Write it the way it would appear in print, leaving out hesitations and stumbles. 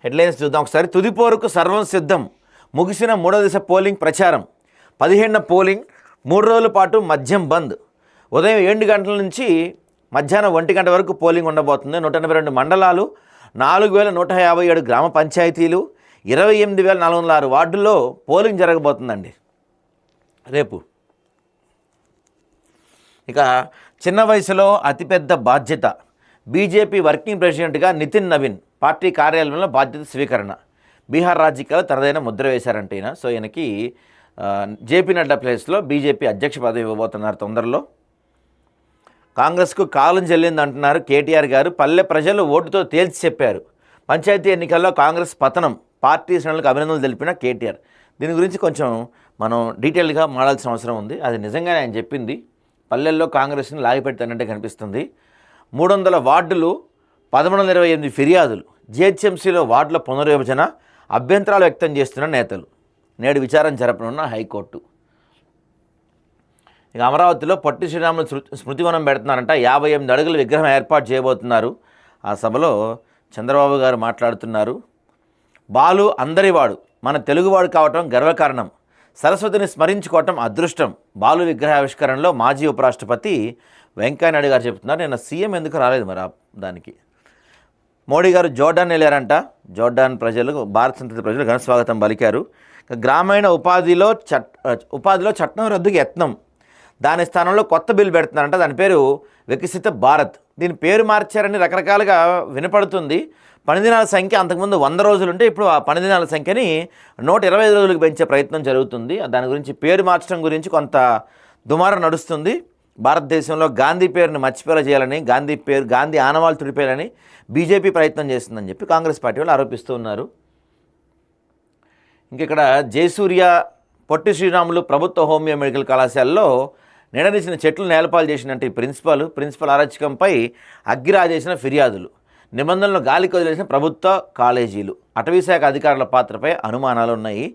Headlines చూద్దాం ఒకసారి. తుది పోరుకు సర్వం సిద్ధం, ముగిసిన మూడో దశ పోలింగ్ ప్రచారం. 17న పోలింగ్, 3 రోజుల పాటు మద్యం బంద్. ఉదయం 7 గంటల నుంచి మధ్యాహ్నం 1 గంట వరకు పోలింగ్ ఉండబోతుంది. 182 మండలాలు, 4157 గ్రామ పంచాయతీలు, 28,406 వార్డుల్లో పోలింగ్ జరగబోతుందండి రేపు. ఇక చిన్న వయసులో అతిపెద్ద బాధ్యత, బీజేపీ వర్కింగ్ ప్రెసిడెంట్గా నితిన్ నవీన్ పార్టీ కార్యాలయంలో బాధ్యత స్వీకరణ. బీహార్ రాజకీయాల్లో తనదైన ముద్ర వేశారంటే ఈయన. సో ఈయనకి జేపీ నడ్డా ప్లేస్లో బీజేపీ అధ్యక్ష పదవి ఇవ్వబోతున్నారు తొందరలో. కాంగ్రెస్కు కాలం చెల్లింది అంటున్నారు కేటీఆర్ గారు. పల్లె ప్రజలు ఓటుతో తేల్చి చెప్పారు. పంచాయతీ ఎన్నికల్లో కాంగ్రెస్ పతనం, పార్టీ శ్రేణులకు అభినందనలు తెలిపిన కేటీఆర్. దీని గురించి కొంచెం మనం డీటెయిల్గా మాడాల్సిన అవసరం ఉంది. అది నిజంగానే ఆయన చెప్పింది. పల్లెల్లో కాంగ్రెస్ని లాగిపెడతానంటే కనిపిస్తుంది. 300 వార్డులు, 1128 ఫిర్యాదులు. జిహెచ్ఎంసీలో వార్డుల పునర్విభజన, అభ్యంతరాలు వ్యక్తం చేస్తున్న నేతలు. నేడు విచారణ జరపనున్న హైకోర్టు. ఇక అమరావతిలో పొట్టి శ్రీరాములు స్మృతివనం పెడుతున్నారంట. 58 అడుగుల విగ్రహం ఏర్పాటు చేయబోతున్నారు. ఆ సభలో చంద్రబాబు గారు మాట్లాడుతున్నారు. బాలు అందరివాడు, మన తెలుగువాడు కావటం గర్వకారణం, సరస్వతిని స్మరించుకోవటం అదృష్టం. బాలు విగ్రహావిష్కరణలో మాజీ ఉపరాష్ట్రపతి వెంకయ్యనాయుడు గారు చెప్తున్నారు. నిన్న సీఎం ఎందుకు రాలేదు మరి దానికి. మోడీ గారు జోర్డాన్ వెళ్ళారంట. జోర్డాన్ ప్రజలు, భారత సంతతి ప్రజలు ఘన స్వాగతం పలికారు. గ్రామీణ ఉపాధిలో చట్టం రద్దుకి యత్నం, దాని స్థానంలో కొత్త బిల్లు పెడుతున్నారంట. దాని పేరు వికసిత భారత్. దీని పేరు మార్చారని రకరకాలుగా వినపడుతుంది. పని దినాల సంఖ్య అంతకుముందు 100 రోజులు ఉంటే ఇప్పుడు ఆ పని దినాల సంఖ్యని 125 రోజులకు పెంచే ప్రయత్నం జరుగుతుంది. దాని గురించి పేరు మార్చడం గురించి కొంత దుమారం నడుస్తుంది. భారతదేశంలో గాంధీ పేరుని మర్చిపోయేలా చేయాలని, గాంధీ ఆనవాళ్ళు తుడిపేయాలని బీజేపీ ప్రయత్నం చేస్తుందని చెప్పి కాంగ్రెస్ పార్టీ వాళ్ళు ఆరోపిస్తూ ఉన్నారు. ఇంకిక్కడ జయసూర్య, పొట్టి శ్రీరాములు ప్రభుత్వ హోమియో మెడికల్ కళాశాలలో నిడదీసిన చెట్లు నేలపాలు చేసినట్టు ప్రిన్సిపల్ అరాచకంపై అగ్గిరాజేసిన ఫిర్యాదులు, నిబంధనలను గాలికి వదిలేసిన ప్రభుత్వ కాలేజీలు, అటవీశాఖ అధికారుల పాత్రపై అనుమానాలు ఉన్నాయి.